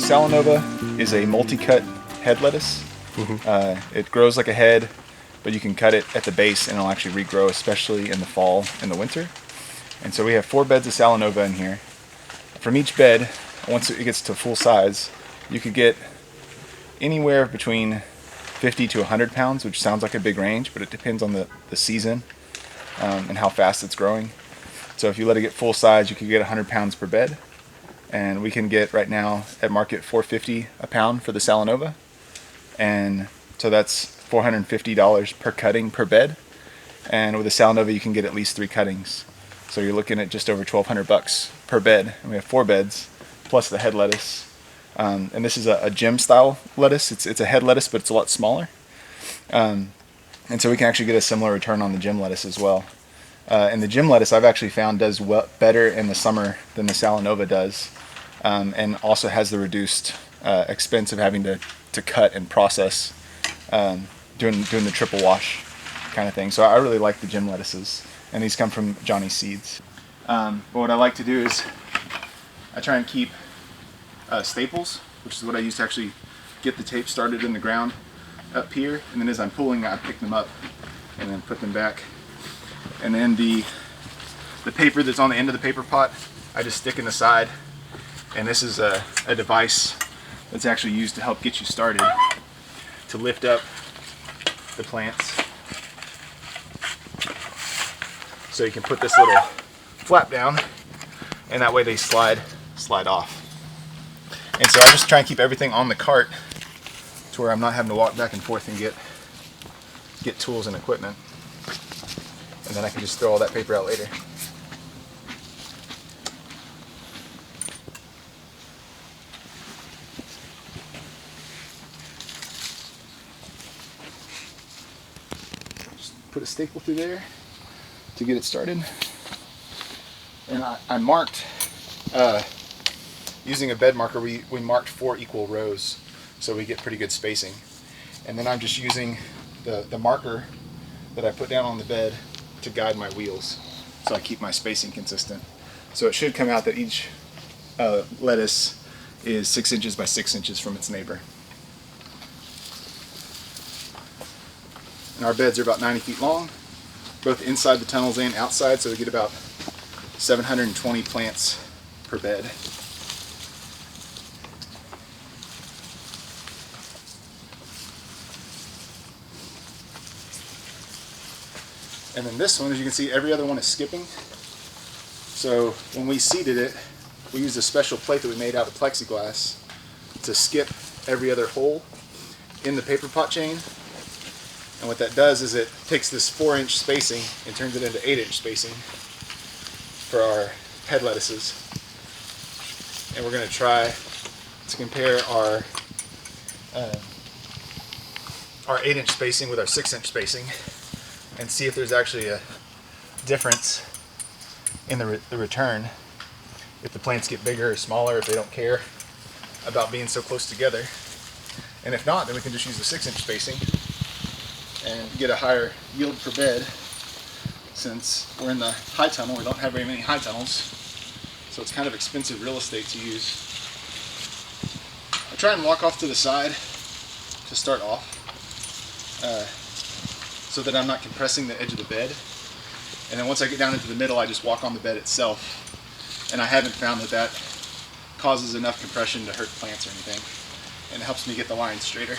Salanova is a multi-cut head lettuce. It grows like a head, but you can cut it at the base and it'll actually regrow, especially in the fall and the winter. And so we have 4 beds of Salanova in here. From each bed, once it gets to full size, you could get anywhere between 50 to 100 pounds, which sounds like a big range, but it depends on the season and how fast it's growing. So if you let it get full size, you could get 100 pounds per bed. And we can get right now at market $4.50 a pound for the Salanova. And so that's $450 per cutting per bed. And with the Salanova, you can get at least 3 cuttings. So you're looking at just over $1,200 per bed. And we have 4 beds plus the head lettuce. And this is a gem style lettuce. It's a head lettuce, but it's a lot smaller. And so we can actually get a similar return on the gem lettuce as well. And the gem lettuce I've actually found does better in the summer than the Salanova does. And also has the reduced expense of having to cut and process doing the triple wash kind of thing. So I really like the gem lettuces, and these come from Johnny's Seeds. But what I like to do is I try and keep staples, which is what I use to actually get the tape started in the ground up here, and then as I'm pulling, I pick them up and then put them back. And then the paper that's on the end of the paper pot, I just stick in the side. And this is a device that's actually used to help get you started to lift up the plants. So you can put this little flap down, and that way they slide off. And so I just try and keep everything on the cart to where I'm not having to walk back and forth and get tools and equipment. And then I can just throw all that paper out later. Put a staple through there to get it started. And I marked, using a bed marker, we marked 4 equal rows so we get pretty good spacing. And then I'm just using the marker that I put down on the bed to guide my wheels so I keep my spacing consistent. So it should come out that each lettuce is 6 inches by 6 inches from its neighbor. And our beds are about 90 feet long, both inside the tunnels and outside, so we get about 720 plants per bed. And then this one, as you can see, every other one is skipping. So when we seeded it, we used a special plate that we made out of plexiglass to skip every other hole in the paper pot chain. And what that does is it takes this 4-inch spacing and turns it into 8-inch spacing for our head lettuces. And we're going to try to compare our 8-inch spacing with our 6-inch spacing and see if there's actually a difference in the return, if the plants get bigger or smaller, if they don't care about being so close together. And if not, then we can just use the 6-inch spacing and get a higher yield per bed. Since we're in the high tunnel, we don't have very many high tunnels, so it's kind of expensive real estate to use. I try and walk off to the side to start off so that I'm not compressing the edge of the bed. And then once I get down into the middle, I just walk on the bed itself. And I haven't found that causes enough compression to hurt plants or anything. And it helps me get the line straighter.